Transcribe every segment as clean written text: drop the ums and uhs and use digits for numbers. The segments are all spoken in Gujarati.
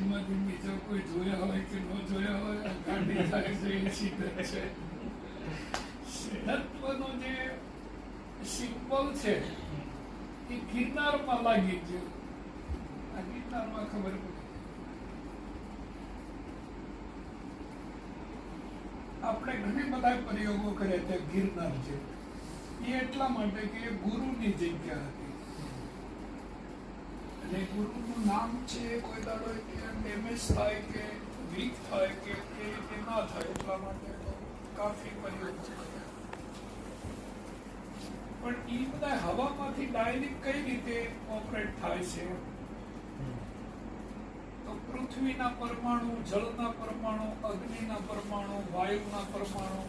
માંથી બીજો કોઈ જોયા હોય કે ન જોયા હોય કાઢી જાય છે એ સિદ્ધ છે. સિદ્ધત્વનો જે સિમ્બોલ છે એ ગિરનારમાં લાગી ગયો. આ ગિરનારમાં ખબર પડી. આપણે ઘણી બધા પ્રયોગો કર્યા છે ગિરનાર છે એ એટલા માટે કે એ ગુરુની જગ્યા હતી અને ગુરુનું નામ છે કોઈ દાડો ડેમેજ થાય કે વીક થાય કે એ રીતે ના થાય એટલા માટે કાફી પ્રયોગ છે. પણ એ બધા હવામાંથી ડાયરેક્ટ કઈ રીતે ઓપરેટ થાય છે? તો પૃથ્વીના પરમાણુ, જળના પરમાણુ, અગ્નિના પરમાણુ, વાયુના પરમાણુ,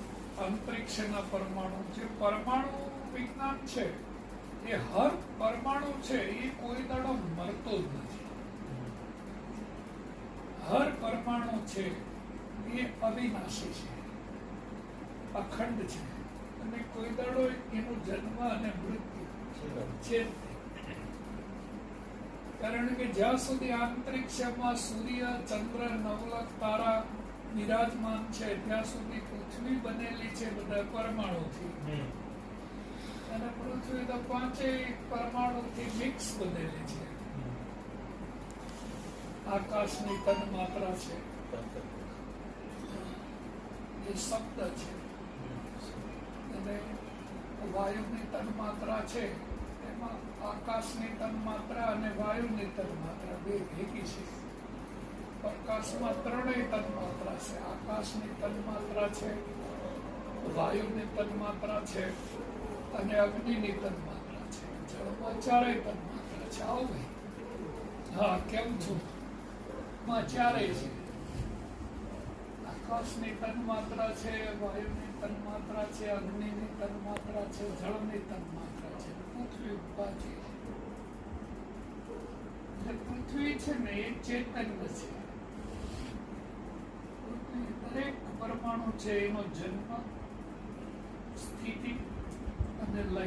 અંતરિક્ષના પરમાણુ, જે પરમાણુ વિજ્ઞાન છે એ હર પરમાણુ છે એ કોઈ દાડો મરતો જ નથી. હર પરમાણુ છે એ અવિનાશી છે, અખંડ છે અને કોઈ દાડો એનો જન્મ અને મૃત્યુ છે. કારણ કે જ્યાં સુધી અંતરિક્ષમાં સૂર્ય, ચંદ્ર, નવલખ, તારા વિરાજમાન છે ત્યાં સુધી પૃથ્વી બનેલી છે બધા પરમાણુથી અને પૃથ્વી તો 5 પરમાણુથી મિક્સ બનેલી છે. આકાશની તન માત્રા છે એ શબ્દ છે અને વાયુની તન માત્રા છે એમાં આકાશની તન માત્રા અને વાયુની તન માત્રા બે ભેગી છે. પ્રકાશમાં 3 તન માત્રા છે. આકાશની તન માત્રા છે, વાયુની તન માત્રા છે અને અગ્નિની તન માત્રા છે. જળમાં 4 તન માત્રા છે. આવો ભાઈ. હા, કેમ છો? માં 4 છે. આકાશની તન માત્રા છે, વાયુની તન માત્રા છે, અગ્નિની તન માત્રા છે, જળની તન માત્રા છે, પૃથ્વી બાકી. એટલે પૃથ્વી છે ને એ ચૈતન્ય છે. પૃથ્વી દરેક પરમાણુ છે એનો જન્મ, સ્થિતિ અને લય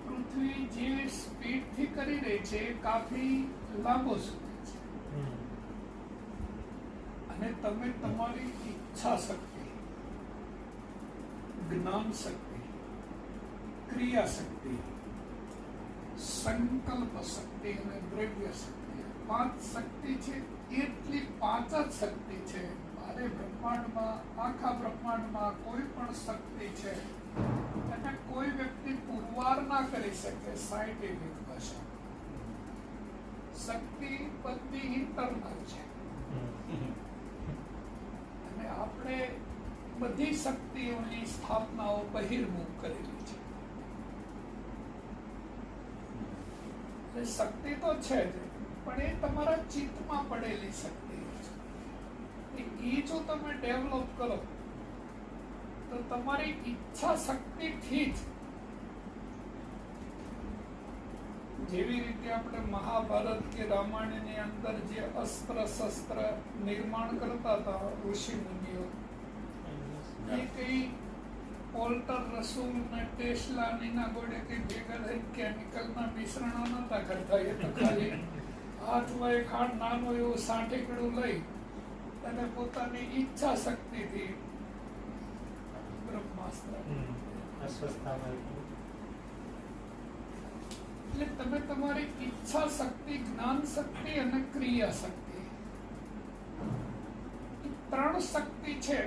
પૃથ્વી જે સ્પીડથી કરી રહી છે એ કાફી લાંબો સમય છે. અને તમે તમારી ઈચ્છા શક્તિ, જ્ઞાન શક્તિ, ક્રિયા શક્તિ, સંકલ્પ શક્તિ અને દ્રવ્ય શક્તિ 5 શક્તિ છે. એટલી 5 જ શક્તિ છે. મારે બ્રહ્માંડમાં, આખા બ્રહ્માંડમાં કોઈ પણ શક્તિ છે અને કોઈ વ્યક્તિ પુરવાર ના કરી શકે. સાયન્ટિફિક ભાષા શક્તિ બધી ઇન્ટરનલ છે અને આપણે બધી શક્તિઓની સ્થાપનાઓ બહિર્મુખ કરેલી છે. શક્તિ તો છે જ પણ એ તમારા ચિત્તમાં પડેલી શક્તિ છે. એ જો તમે ડેવલપ કરો તો તમારી ઈચ્છા શક્તિથી જ, જેવી રીતે આપણે મહાભારત કે રામાયણની અંદર જે અસ્ત્ર શસ્ત્ર નિર્માણ કરતા હતા ઋષિ મુનિઓ, એ કઈ પોલ્ટર, રસૂલ ને ટેસ્લા નીના ગોળે કઈ ભેગા થઈને કેમિકલના મિશ્રણો નતા કરતા. એ તો ખાલી હાથમાં એક નાનું એવું સાંઠીકડું લઈ અને પોતાની ઈચ્છા શક્તિથી બ્રહ્માસ્ત્ર. એટલે તમે તમારી ઈચ્છા શક્તિ, જ્ઞાન શક્તિ અને ક્રિયા શક્તિ, 3 શક્તિ છે.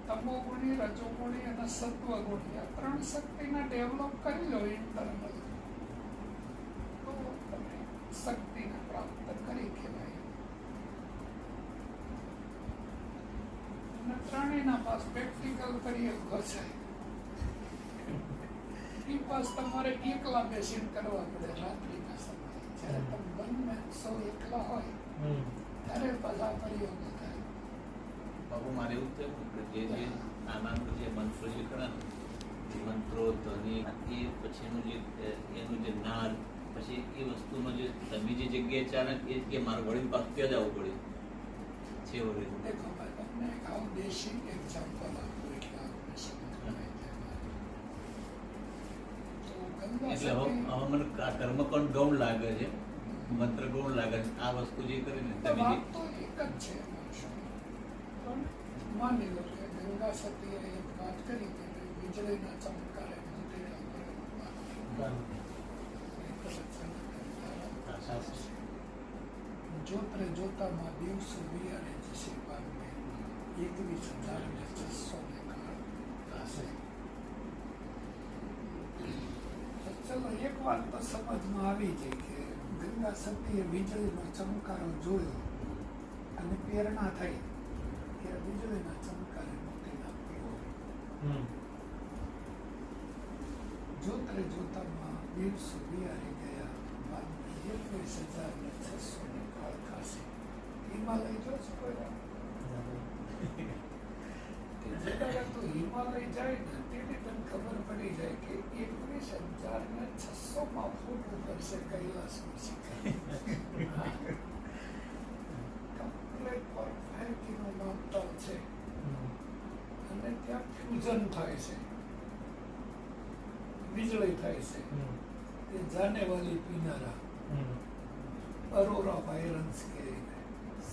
તમોગુણી, રજોગુણી અને સત્વગુણી. આ 3 શક્તિને ડેવલપ કરી લો ઇન્ટરનલ તો તમે શક્તિને પ્રાપ્ત કરી કહેવાય. અને 3 પાસ પ્રેક્ટિકલ કરીએ ઘસાય. એ પાસ તમારે એકલા બેસીને કરવા પડે રાત્રિના સમયે. જ્યારે તમે બંને સૌ એકલા હોય ત્યારે બધા પ્રયોગો થાય. બાબુ મારે એવું થયું કે જે નાના જે મંત્રો જે ખરા ને મંત્રો, ધ્વનિ, એ પછીનું જે એનું જે નાદ, પછી એ વસ્તુનો જે તમે જે જગ્યાએ ચાલે એ કે મારે વળી પાછું ત્યાં જ આવવું પડ્યું છે. એવું દેખો ભાઈ, તમને એક આવું દેશી એક્ઝામ્પલ આપું એટલે આપણે સમજ. એટલે હવે મને આ કર્મકાંડ ગૌણ લાગે છે મંત્ર ગૌણ લાગે છે. આ વસ્તુ જે કરીને તો તમે વાત તો એક જ છે. પણ માની લો કે ગંગા સતીએ એક વાત કરી કે ભાઈ વીજળીના ચમકારે મોતીડા પર જોતરે જોતામાં દિવસો વિયારે જશે પામે 21,600 ને કાળ થશે. ચલો એક વાત તો સમજમાં આવી જાય કે ગંગા સતીએ વીજળીનો ચમકારો જોયો અને પ્રેરણા થઈ કે વીજળીના ચમકારે મોતીના પીવો. જોતરે જોતામાં દિવસો વિયારી ગયા 21,600 ને કાળ થશે. હિમાલય જોશો કોઈ વાર? જેના તો હિમાલય જાય ને તેની તને ખબર પડી જાય કે 21,600 ફૂટ ઉપર છે કૈલાસનું શિખર. કમ્પ્લેટ પરફેક્ટનો માપતાલ છે અને ત્યાં ફ્યુઝન થાય છે, વીજળી થાય છે. એ જાનેવાલી પીનારા અરોરા વાયરન્સ કે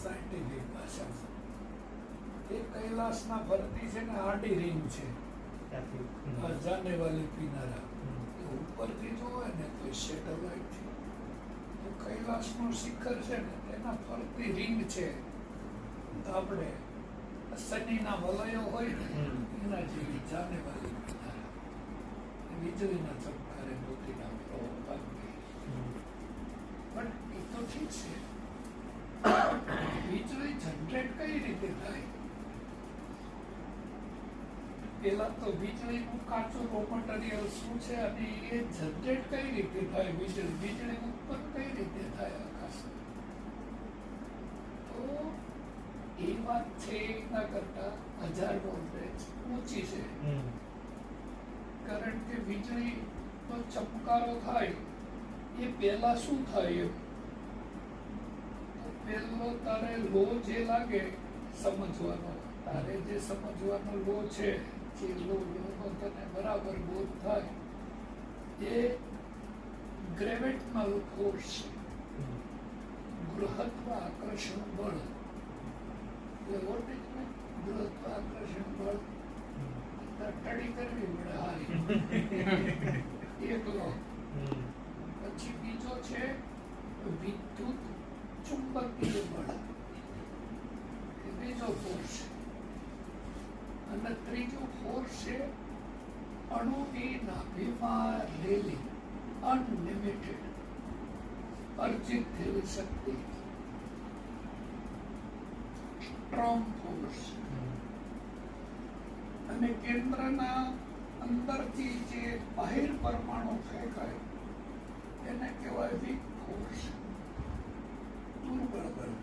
સાયન્ટિફિક ભાષામાં એ કૈલાસના ફરતી છે ને આડી રિંગ છે જાનેવાલી પીનારા. ઉપરથી જોવે ને તો સેટેલાઇટથી તો કૈલાસનું શિખર છે ને એના ફરતી રિંગ છે. આપણે શનિના વલયો હોય ને એના જેવી જાનેવાલી પીનારા વીજળીના ચમકારે મોતીના પ્રવાહ. પણ એ તો ઠીક છે, વીજળી જનરેટ કઈ રીતે થાય? પેલા તો વીજળીનું કાચું રો મટીરિયલ શું છે અને એ જનરેટ કઈ રીતે થાય? વીજળી ઉત્પન્ન કઈ રીતે થાય આકાશમાં? તો એ વાત છે એના કરતા 1000 વોલ્ટેજ ઊંચી છે. કારણ કે વીજળીનો ચમકારો થાય એ પહેલા શું થાય? તો પહેલો તારે લો જે લાગે સમજવાનો, તારે જે સમજવાનો લો છે જે લો તને બરાબર બોધ થાય એ ગ્રેવિટેશનલ ફોર્સ છે, ગૃહત્વ આકર્ષણ બળ. એ વોટ ઇઝ ગૃહત્વ આકર્ષણ બળ? સ્ટડી કરવી પડે હારી. એકલો. પછી બીજો છે વિદ્યુત ચુંબકીય બળ, એ બીજો ફોર્સ. અને ત્રીજો ફોર્સ છે અણુની નાભીમાં રહેલી અનલિમિટેડ અર્જિત થયેલી શક્તિ, સ્ટ્રોંગ ફોર્સ. અને કેન્દ્રના અંદરથી જે બહિર પરમાણુ ફેંકાય એને કહેવાય વીક ફોર્સ, દુર્બળ બળ,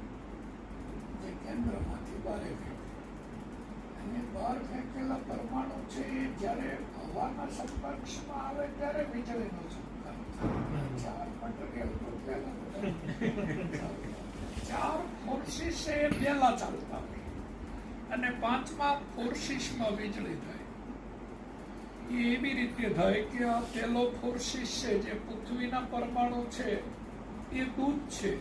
જે કેન્દ્રમાંથી બહાર ફેંકે. અને બહાર ફેંકેલા પરમાણુ છે એ જ્યારે હવાના સંપર્કમાં આવે ત્યારે વીજળીનો ચમકારો થાય. 4 મટીરિયલ તો પહેલા 4 ફોર્સિસ એ પહેલા ચાલતા હોય અને 5મા ફોર્સિસમાં વીજળી થાય. એ એવી રીતે થાય કે આ પહેલો ફોર્સિસ છે જે પૃથ્વીના પરમાણુ છે એ દૂધ છે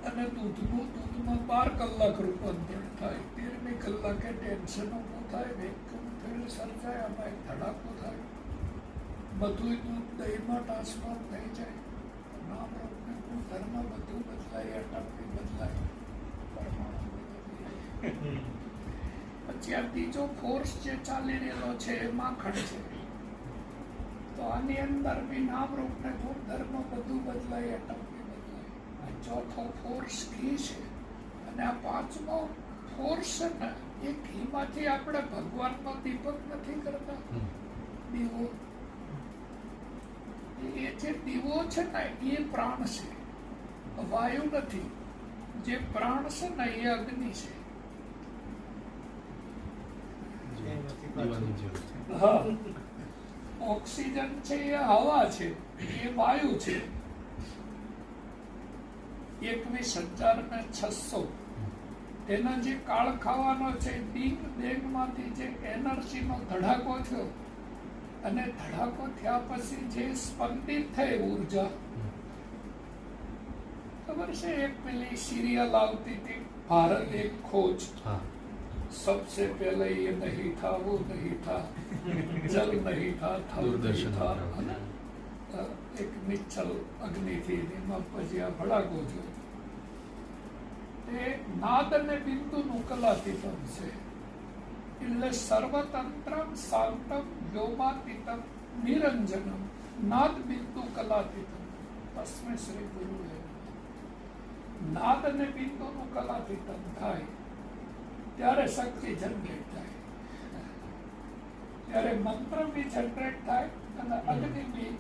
અને દૂધમાં 12 કલાક રૂપાંતર થાય. 13મી કલાકે ટેન્શન ઊભું થાય, વેક્યુમ ફિલ્ડ સર્જાય, આમાં એક ધડાકો થાય, બધું દૂધ દહીંમાં ટ્રાન્સફોર્મ થઈ જાય. નામ રૂપને ધર્મ બધું બદલાય, એટમ બદલાય, પરમાણુ બદલાય. પછી આ ત્રીજો ફોર્સ જે ચાલી રહેલો છે એ માખણ છે. તો આની અંદર બી નામ રૂપ ને ગુણધર્મ બધું બદલાય, એટમ બી બદલાય. આ ચોથો ફોર્સ ઘી છે અને આ 5મો ફોર્સ છે ને એ ઘીમાંથી આપણે ભગવાનનો દીપક નથી કરતા, દીવો. એ જે દીવો છે ને એ પ્રાણ છે, વાયુ નથી. જે પ્રાણ છે ને એ અગ્નિ છે. હા, ઓક્સિજન છે એ હવા છે, એ વાયુ છે. 21,600 એના જે કાળ ખાવાનો છે, બિગ બેંગ માંથી જે એનર્જીનો ધડાકો થયો અને ધડાકો થયા પછી જે સ્પંદિત થઈ ઉર્જા ખબર છે એક પેલી સિરિયલ આવતી હતી ભારત એક ખોજ, હા सबसे पहले ये नहीं था वो नहीं था जल नहीं था थल नहीं दूरदर्शन था पर है ना? એક નિચ્છલ અગ્નિ થી એમાં પછી આ ભડાકો થયો. તે નાદ અને બિંદુનું કલાતીતમ છે એટલે સર્વતંત્રમ શાંતમ વ્યોમાતીતમ નિરંજનમ નાદ બિંદુ કલાતીતમ તસ્મે શ્રી ગુરુએ નાદ અને બિંદુનું કલાતીતમ થાય ત્યારે શક્તિ જનરેટ થાય, ત્યારે મંત્ર બી જનરેટ થાય અને અગ્નિ બી,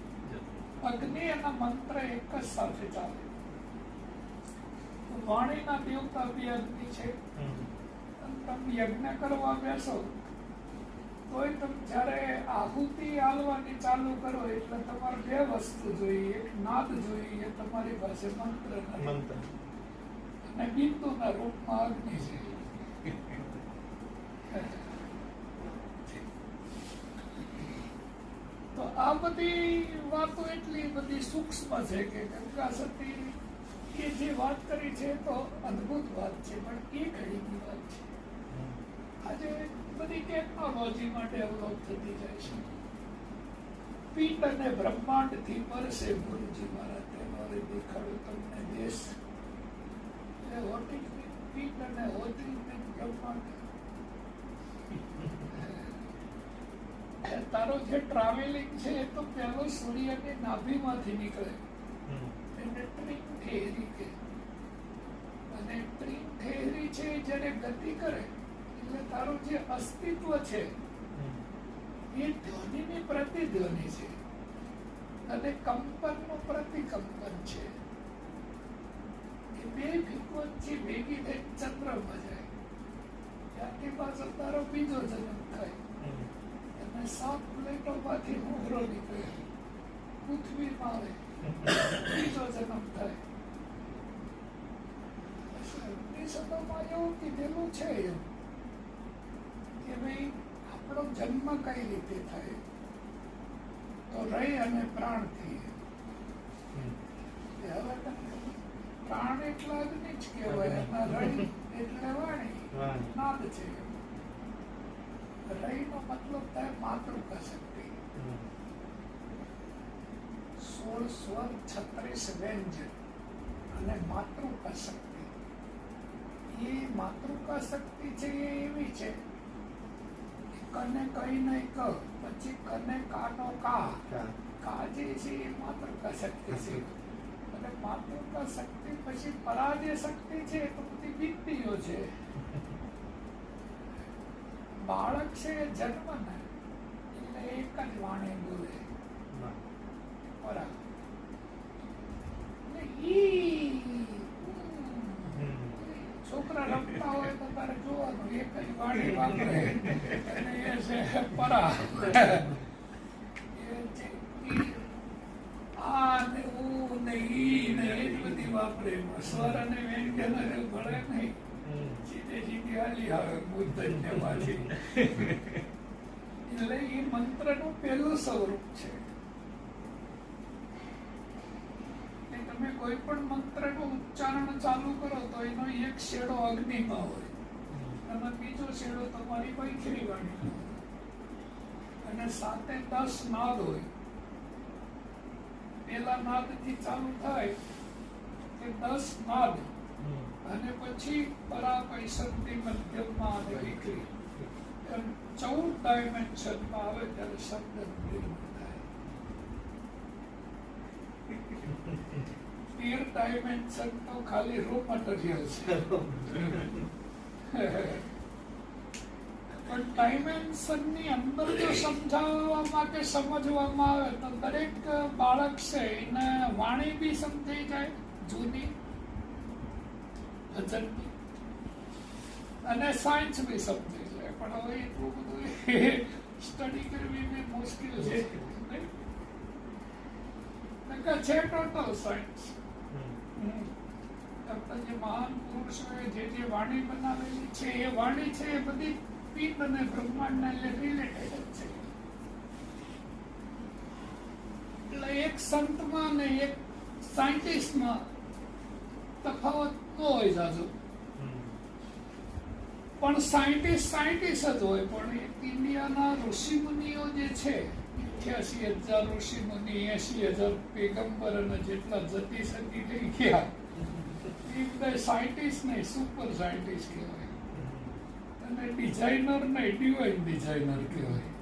અગ્નિ અને મંત્ર એક જ સાથે ચાલે. વાણીના દેવતા બી અગ્નિ છે. તમે યજ્ઞ કરવા બેસો તોય તમે જ્યારે આહુતિ આલવાની ચાલુ કરો એટલે તમારે બે વસ્તુ જોઈએ, એક નાદ જોઈએ, તમારી પાસે મંત્ર નથી અને બિંદુના રૂપમાં અગ્નિ છે. તો આ બધી વાતો એટલી બધી સૂક્ષ્મ છે કે ગંગા સતી એ જે વાત કરી છે તો અદ્ભુત વાત છે, પણ એ ઘડીની વાત છે. આજે બધી ટેકનોલોજીમાં ડેવલપ થતી જાય છે. પિંડ અને બ્રહ્માંડ થી પરસે ગુરુજી મારા તેનો દેખાડું તમને દેશ. એટલે હોતી પિંડ અને હોતી બ્રહ્માંડ. તારો જે ટ્રાવેલિંગ છે એ તો પહેલો સૂર્યની નાભીમાંથી નીકળે એને ટ્રીમ થિયરી કે, અને ટ્રીમ થિયરી છે જ્યારે ગતિ કરે એટલે તારું જે અસ્તિત્વ છે એ ધ્વનિની પ્રતિધ્વનિ છે અને કંપનનું પ્રતિકંપન છે. એ બે ફ્રીક્વન્સી ભેગી થઈ ચંદ્રમાં જાય, ત્યાંથી પાછો તારો બીજો જન્મ થાય અને 7 પ્લેટોમાંથી ઉભરો નીકળે, પૃથ્વીમાં આવે, બીજો જન્મ થાય. ઉપનિષદોમાં એવું કીધેલું છે એમ કે ભાઈ આપણો જન્મ કઈ રીતે થાય તો રહી અને પ્રાણથી. હવે પ્રાણ એટલા અગ્નિ જ કહેવાય અને રહી એટલે વાણી નાદ છે. રહીનો મતલબ થાય માતૃકા શક્તિ. 16 સ્વર 36 વ્યંજન અને માતૃકા શક્તિ. એ માતૃકા શક્તિ છે એ એવી છે કને કઈ નહીં ક, પછી કને કાનો કા, કા જે છે એ માતૃકા શક્તિ છે. અને માતૃકા શક્તિ પછી પરાજય શક્તિ છે તો બધી બિંદીઓ છે. બાળક છે એ જન્મ ને એટલે એક જ વાણી બોલે છોકરા રમતા હોય તો તારે જોવાનું એક જ વાણી વાપરે અને એ છે પરા. આ ને ઉ ને ઈ ને એ જ બધી વાપરે, સ્વર અને વ્યંજન ભળે નહીં, સીધે સીધી હાલી આવે બુદ્ધને માંથી. એટલે એ મંત્રનું પહેલું સ્વરૂપ છે. તમે કોઈ પણ મંત્રનું ઉચ્ચારણ ચાલુ કરો તો એનો એક શેડો અગ્નિમાં હોય અને બીજો શેડો તમારી વૈખરી વાણીમાં હોય અને સાથે 10 નાદ હોય. પેલા નાદથી ચાલુ થાય કે 10 નાદ અને પછી પરાપય શક્તિ મધ્યમમાં અને વિકરી 14 ડાયમેન્શનમાં આવે ત્યારે શબ્દ નિર્માણ થાય. 13 ડાયમેન્શન તો ખાલી રો મટીરિયલ છે, પણ ડાયમેન્શનની અંદર જો સમજાવવામાં કે સમજવામાં આવે તો દરેક બાળક છે એને વાણી બી સમજાઈ જાય જૂની ભજનની અને સાયન્સ બી સમજાઈ જાય. પણ હવે એટલું બધું સ્ટડી કરવી બી મુશ્કેલ છે. છે ટોટલ સાયન્સ. જે મહાન પુરુષોએ જે વાણી બનાવેલી છે એ વાણી છે એ બધી પિંડ અને બ્રહ્માંડના રિલેટેડ છે. એટલે એક સંતમાં ને એક સાયન્ટિસ્ટમાં તફાવત ન હોય જાજો. પણ સાયન્ટિસ્ટ જ હોય. પણ ઇન્ડિયાના ઋષિમુનિઓ જે છે 88,000 ઋષિમુનિ, 80,000 પેગંબર અને જેટલા જતી સતી થઈ ગયા એ બધા સાયન્ટિસ્ટ નહીં, સુપર સાયન્ટિસ્ટ કહેવાય. અને ડિઝાઇનર નહીં, ડિવાઇન ડિઝાઇનર કહેવાય.